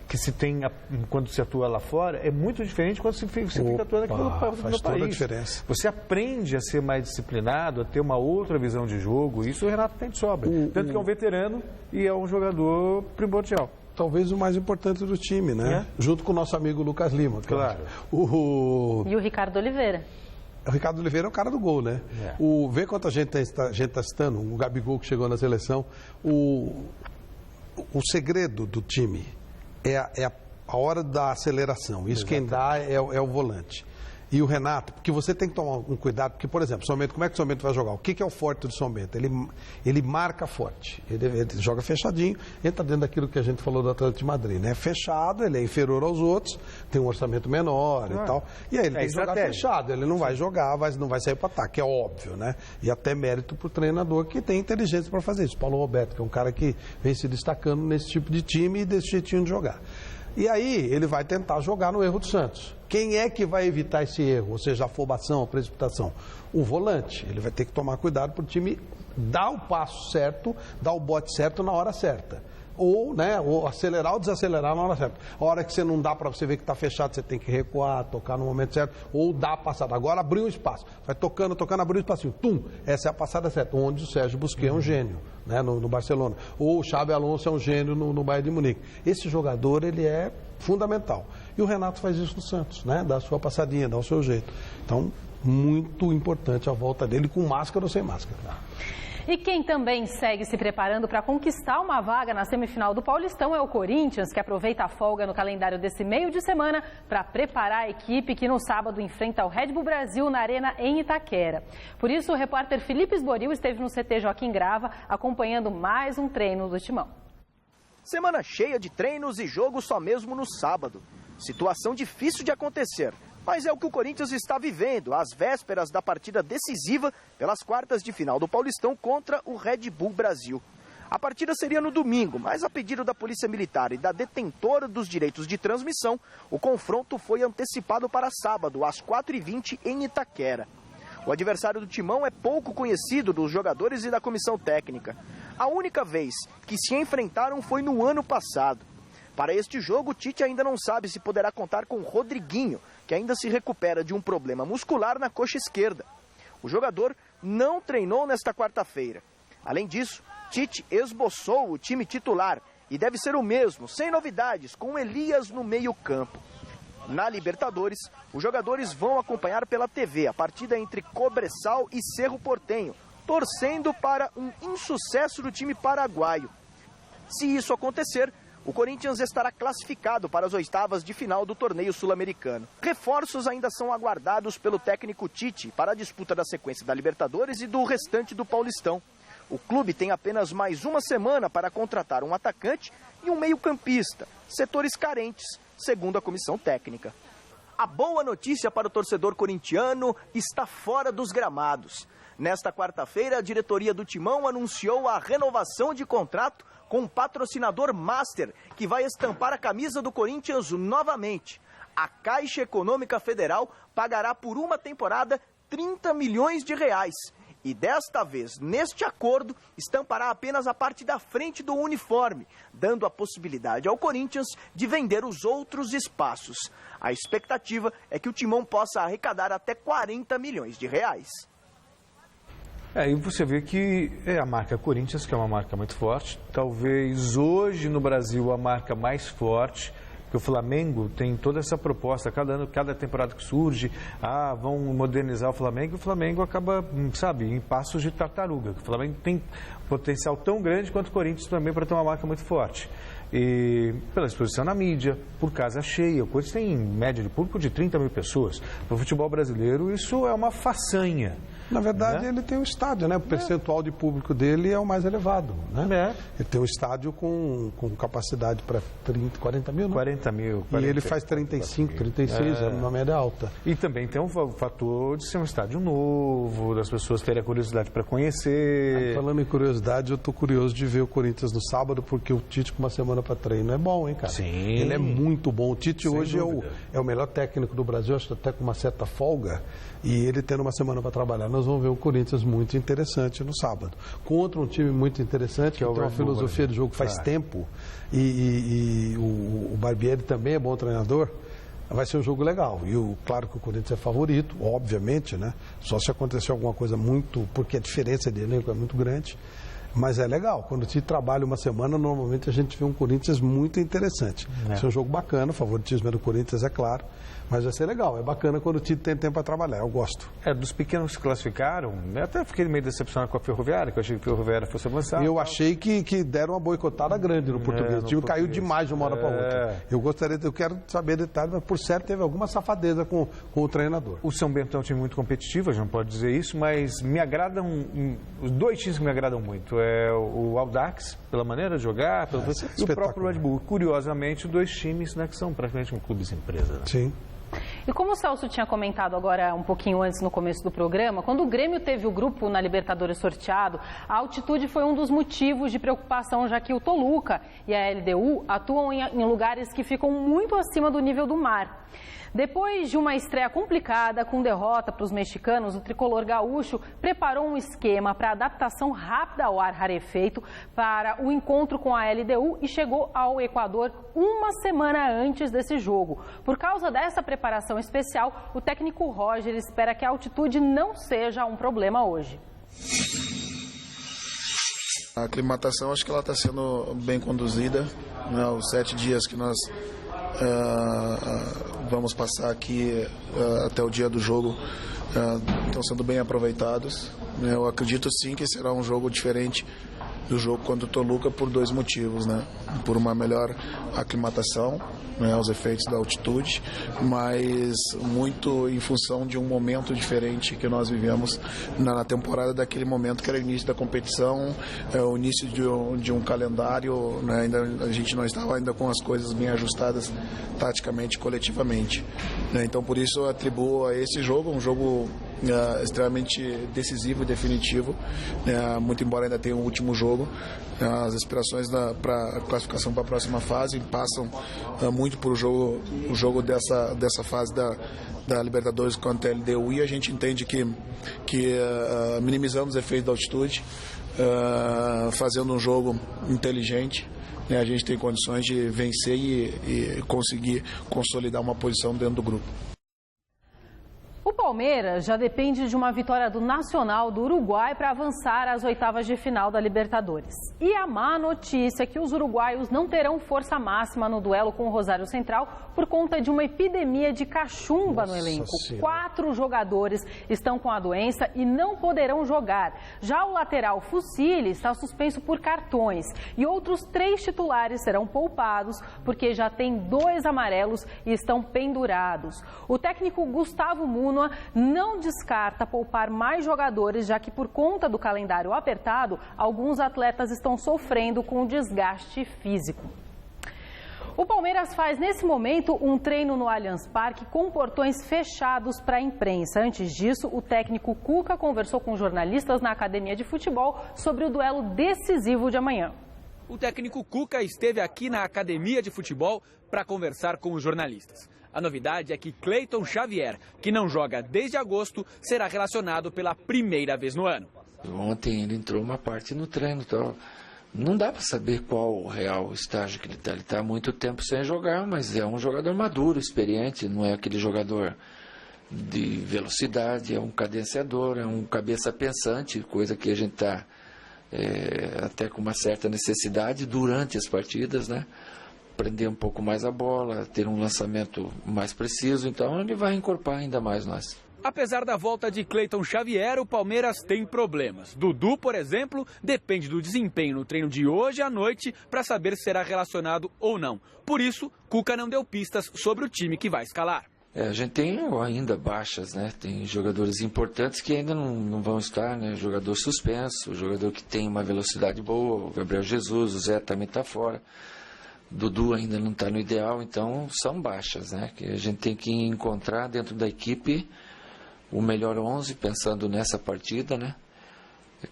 que se tem quando se atua lá fora é muito diferente quando você fica atuando aqui no país. Faz toda a diferença. Você aprende a ser mais disciplinado, a ter uma outra visão de jogo. Isso o Renato tem de sobra. Tanto que é um veterano e é um jogador primordial. Talvez o mais importante do time, né? Junto com o nosso amigo Lucas Lima. Claro. E o Ricardo Oliveira. O Ricardo Oliveira é o cara do gol, né? Vê quanta gente está citando, o Gabigol que chegou na seleção. O segredo do time é a hora da aceleração. Isso quem dá é o volante. E o Renato, porque você tem que tomar um cuidado, porque, por exemplo, São Bento, como é que o São Bento vai jogar? O que é o forte do São Bento? Ele marca forte, ele joga fechadinho, entra dentro daquilo que a gente falou do Atlético de Madrid, né? Fechado, ele é inferior aos outros, tem um orçamento menor e tal, e aí ele tem que jogar fechado, ele não vai jogar, não vai sair para ataque, é óbvio, né? E até mérito para o treinador que tem inteligência para fazer isso. Paulo Roberto, que é um cara que vem se destacando nesse tipo de time e desse jeitinho de jogar. E aí ele vai tentar jogar no erro do Santos. Quem é que vai evitar esse erro? Ou seja, a afobação, a precipitação? O volante. Ele vai ter que tomar cuidado para o time dar o passo certo, dar o bote certo na hora certa. Ou, né, ou acelerar ou desacelerar na hora certa. A hora que você não dá para você ver que está fechado, você tem que recuar, tocar no momento certo, ou dar a passada. Agora abriu um espaço. Vai tocando, abriu um espacinho. Tum! Essa é a passada certa. Onde o Sérgio Busquets é um gênio, né, no Barcelona. Ou o Xabi Alonso é um gênio no Bayern de Munique. Esse jogador, ele é fundamental. E o Renato faz isso no Santos, né? Dá a sua passadinha, dá o seu jeito. Então, muito importante a volta dele, com máscara ou sem máscara. E quem também segue se preparando para conquistar uma vaga na semifinal do Paulistão é o Corinthians, que aproveita a folga no calendário desse meio de semana para preparar a equipe que no sábado enfrenta o Red Bull Brasil na Arena em Itaquera. Por isso, o repórter Felipe Esboril esteve no CT Joaquim Grava acompanhando mais um treino do Timão. Semana cheia de treinos e jogo só mesmo no sábado. Situação difícil de acontecer. Mas é o que o Corinthians está vivendo, às vésperas da partida decisiva pelas quartas de final do Paulistão contra o Red Bull Brasil. A partida seria no domingo, mas a pedido da Polícia Militar e da detentora dos direitos de transmissão, o confronto foi antecipado para sábado, às 4h20, em Itaquera. O adversário do Timão é pouco conhecido dos jogadores e da comissão técnica. A única vez que se enfrentaram foi no ano passado. Para este jogo, o Tite ainda não sabe se poderá contar com Rodriguinho, que ainda se recupera de um problema muscular na coxa esquerda. O jogador não treinou nesta quarta-feira. Além disso, Tite esboçou o time titular e deve ser o mesmo, sem novidades, com Elias no meio-campo. Na Libertadores, os jogadores vão acompanhar pela TV a partida entre Cobressal e Cerro Porteño, torcendo para um insucesso do time paraguaio. Se isso acontecer, o Corinthians estará classificado para as oitavas de final do torneio sul-americano. Reforços ainda são aguardados pelo técnico Tite para a disputa da sequência da Libertadores e do restante do Paulistão. O clube tem apenas mais uma semana para contratar um atacante e um meio-campista, setores carentes, segundo a comissão técnica. A boa notícia para o torcedor corintiano está fora dos gramados. Nesta quarta-feira, a diretoria do Timão anunciou a renovação de contrato com o patrocinador Master, que vai estampar a camisa do Corinthians novamente. A Caixa Econômica Federal pagará por uma temporada 30 milhões de reais. E desta vez, neste acordo, estampará apenas a parte da frente do uniforme, dando a possibilidade ao Corinthians de vender os outros espaços. A expectativa é que o Timão possa arrecadar até 40 milhões de reais. E você vê que é a marca Corinthians, que é uma marca muito forte. Talvez hoje no Brasil a marca mais forte, porque o Flamengo tem toda essa proposta, cada ano, cada temporada que surge, vão modernizar o Flamengo, e o Flamengo acaba, sabe, em passos de tartaruga. O Flamengo tem potencial tão grande quanto o Corinthians também para ter uma marca muito forte. E pela exposição na mídia, por casa cheia, o Corinthians tem média de público de 30 mil pessoas. Para o futebol brasileiro, isso é uma façanha. Na verdade, ele tem um estádio, né? O percentual de público dele é o mais elevado, né? Ele tem um estádio com capacidade para 40 mil, né? 40 mil. E ele faz 35, 36, é uma média alta. E também tem um fator de ser um estádio novo, das pessoas terem a curiosidade para conhecer. Falando em curiosidade, eu estou curioso de ver o Corinthians no sábado, porque o Tite com uma semana para treino é bom, hein, cara? Sim. Ele é muito bom. O Tite hoje é o melhor técnico do Brasil, acho que até com uma certa folga, e ele tendo uma semana para trabalhar. Nós vamos ver um Corinthians muito interessante no sábado. Contra um time muito interessante, que tem uma filosofia de jogo faz tempo, e o Barbieri também é bom treinador. Vai ser um jogo legal. E claro que o Corinthians é favorito, obviamente, né? Só se acontecer alguma coisa muito, porque a diferença de elenco é muito grande. Mas é legal, quando o Tite trabalha uma semana, normalmente a gente vê um Corinthians muito interessante. Esse é um jogo bacana, o favoritismo é do Corinthians, é claro, mas vai ser legal, é bacana quando o Tite tem tempo para trabalhar, eu gosto. Dos pequenos que classificaram, eu até fiquei meio decepcionado com a Ferroviária, que eu achei que a Ferroviária fosse avançar. Eu achei que deram uma boicotada grande no português, o time caiu demais de uma hora para outra. Eu quero saber detalhes, mas por certo teve alguma safadeza com o treinador. O São Bento é um time muito competitivo, a gente não pode dizer isso, mas me agradam, os dois times que me agradam muito. É o Audax, pela maneira de jogar, e o próprio Red Bull. Curiosamente, dois times, né, que são praticamente clubes empresa. Né? Sim. E como o Celso tinha comentado agora um pouquinho antes no começo do programa, quando o Grêmio teve o grupo na Libertadores sorteado, a altitude foi um dos motivos de preocupação, já que o Toluca e a LDU atuam em lugares que ficam muito acima do nível do mar. Depois de uma estreia complicada, com derrota para os mexicanos, o tricolor gaúcho preparou um esquema para adaptação rápida ao ar rarefeito para o encontro com a LDU e chegou ao Equador uma semana antes desse jogo. Por causa dessa preparação especial, o técnico Roger espera que a altitude não seja um problema hoje. A aclimatação, acho que ela está sendo bem conduzida, né? Os 7 dias que nós vamos passar aqui até o dia do jogo estão sendo bem aproveitados. Eu acredito sim que será um jogo diferente do jogo contra o Toluca por 2 motivos, né? Por uma melhor aclimatação, né, aos efeitos da altitude, mas muito em função de um momento diferente que nós vivemos na temporada, daquele momento que era o início da competição, o início de um calendário, né, a gente não estava ainda com as coisas bem ajustadas taticamente, coletivamente, né? Então por isso eu atribuo a esse jogo, um jogo extremamente decisivo e definitivo, muito embora ainda tenha um último jogo. As aspirações para a classificação para a próxima fase passam muito por o jogo dessa fase da Libertadores contra a LDU, e a gente entende que minimizando os efeitos da altitude, fazendo um jogo inteligente, a gente tem condições de vencer e conseguir consolidar uma posição dentro do grupo. O Palmeiras já depende de uma vitória do Nacional do Uruguai para avançar às oitavas de final da Libertadores. E a má notícia é que os uruguaios não terão força máxima no duelo com o Rosário Central por conta de uma epidemia de cachumba no elenco. 4 jogadores estão com a doença e não poderão jogar. Já o lateral Fusilli está suspenso por cartões e outros 3 titulares serão poupados porque já tem 2 amarelos e estão pendurados. O técnico Gustavo Munhoz não descarta poupar mais jogadores, já que por conta do calendário apertado, alguns atletas estão sofrendo com desgaste físico. O Palmeiras faz nesse momento um treino no Allianz Parque com portões fechados para a imprensa. Antes disso, o técnico Cuca conversou com jornalistas na academia de futebol sobre o duelo decisivo de amanhã. O técnico Cuca esteve aqui na academia de futebol para conversar com os jornalistas. A novidade é que Cleiton Xavier, que não joga desde agosto, será relacionado pela primeira vez no ano. Ontem ele entrou uma parte no treino, então não dá para saber qual o real estágio que ele está. Ele está há muito tempo sem jogar, mas é um jogador maduro, experiente, não é aquele jogador de velocidade, é um cadenciador, é um cabeça pensante, coisa que a gente está até com uma certa necessidade durante as partidas, né? Prender um pouco mais a bola, ter um lançamento mais preciso, então ele vai encorpar ainda mais nós. Apesar da volta de Cleiton Xavier, o Palmeiras tem problemas. Dudu, por exemplo, depende do desempenho no treino de hoje à noite para saber se será relacionado ou não. Por isso, Cuca não deu pistas sobre o time que vai escalar. A gente tem ainda baixas, né? Tem jogadores importantes que ainda não vão estar, né? Jogador suspenso, jogador que tem uma velocidade boa, o Gabriel Jesus, o Zé também está fora. Dudu ainda não está no ideal, então são baixas, né? Que a gente tem que encontrar dentro da equipe o melhor 11, pensando nessa partida, né?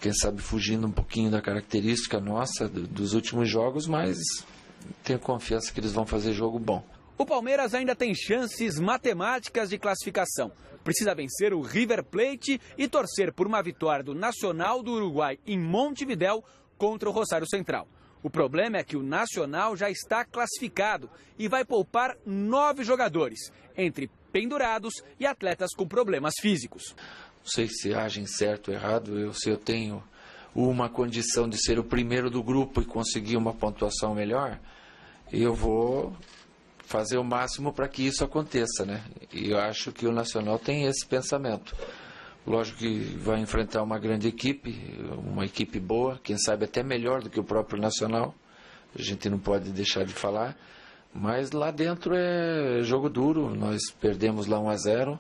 Quem sabe fugindo um pouquinho da característica nossa dos últimos jogos, mas tenho confiança que eles vão fazer jogo bom. O Palmeiras ainda tem chances matemáticas de classificação. Precisa vencer o River Plate e torcer por uma vitória do Nacional do Uruguai em Montevidéu contra o Rosário Central. O problema é que o Nacional já está classificado e vai poupar 9 jogadores, entre pendurados e atletas com problemas físicos. Não sei se agem certo ou errado, eu tenho uma condição de ser o primeiro do grupo e conseguir uma pontuação melhor, eu vou fazer o máximo para que isso aconteça, né? E eu acho que o Nacional tem esse pensamento. Lógico que vai enfrentar uma grande equipe, uma equipe boa, quem sabe até melhor do que o próprio Nacional, a gente não pode deixar de falar, mas lá dentro é jogo duro, nós perdemos lá 1-0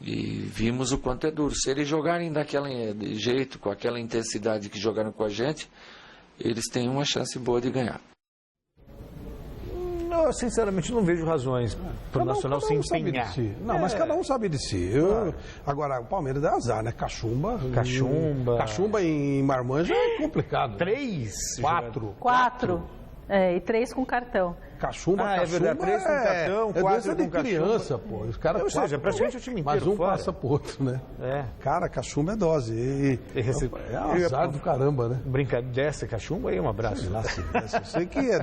e vimos o quanto é duro. Se eles jogarem daquele jeito, com aquela intensidade que jogaram com a gente, eles têm uma chance boa de ganhar. Eu, sinceramente, não vejo razões para o Nacional se empenhar. Si. Não, mas cada um sabe de si. Agora, o Palmeiras é azar, né? Cachumba em Marmanja é complicado. 3? 4. E 3 com cartão. Cachumba é verdade, 3 com cartão, 4 com criança, pô. Os caras, ou seja, praticamente o time inteiro mas um fora. passa pro outro, né? Cara, cachumba é dose. É azar do caramba, né? Brincadeira dessa cachumba aí, um abraço. Eu sei que é.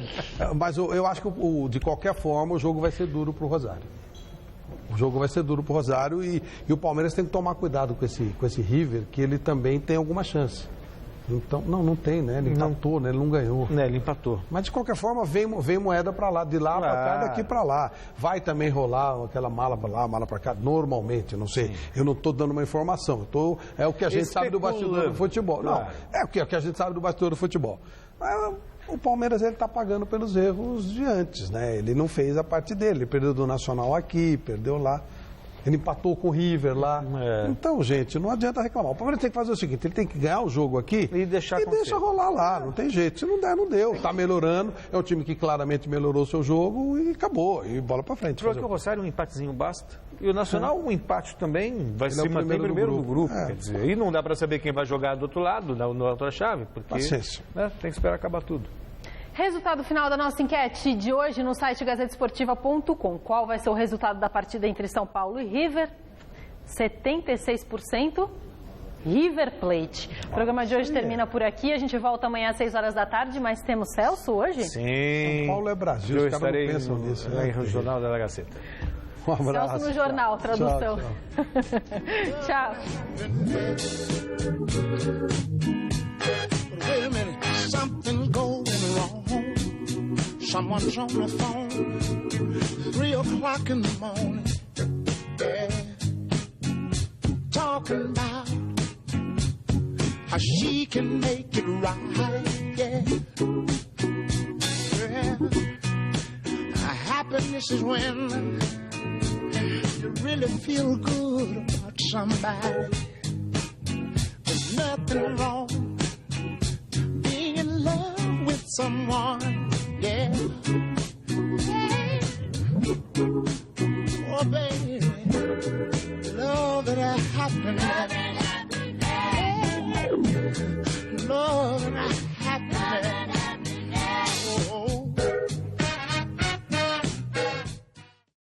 Mas eu acho que, de qualquer forma, o jogo vai ser duro pro Rosário. O jogo vai ser duro pro Rosário e o Palmeiras tem que tomar cuidado com esse River, que ele também tem alguma chance. Então, não tem, né? Ele empatou, né? Ele não ganhou. Ele empatou. Mas, de qualquer forma, vem moeda para lá, de lá para cá, daqui para lá. Vai também rolar aquela mala para lá, mala para cá, normalmente, não sei. Eu não estou dando uma informação. É o que a gente sabe do bastidor do futebol. Não, é o que a gente sabe do bastidor do futebol. Mas, o Palmeiras está pagando pelos erros de antes, né? Ele não fez a parte dele. Ele perdeu do Nacional aqui, perdeu lá. Ele empatou com o River lá. Então, gente, não adianta reclamar. O Palmeiras tem que fazer o seguinte, ele tem que ganhar o jogo aqui e deixa rolar lá. Não tem jeito. Se não der, não deu. Está melhorando. É um time que claramente melhorou o seu jogo e acabou. E bola para frente. Porque o Rosário, um empatezinho basta. E o Nacional, um empate também vai se manter primeiro do grupo. Quer dizer, aí não dá para saber quem vai jogar do outro lado, na outra chave. Porque tem que esperar acabar tudo. Resultado final da nossa enquete de hoje no site gazetesportiva.com. Qual vai ser o resultado da partida entre São Paulo e River? 76% River Plate. O programa de hoje termina por aqui. A gente volta amanhã às 6 horas da tarde, mas temos Celso hoje? Sim. São Paulo é Brasil, os caras não pensam nisso. No Jornal da Gazeta. Um abraço. Celso no Jornal, tradução. Tchau. Something's going wrong. Someone's on the phone. 3 o'clock in the morning. Yeah. Talking about how she can make it right. Yeah. Happiness is when you really feel good about somebody. There's nothing wrong being in love with someone, yeah.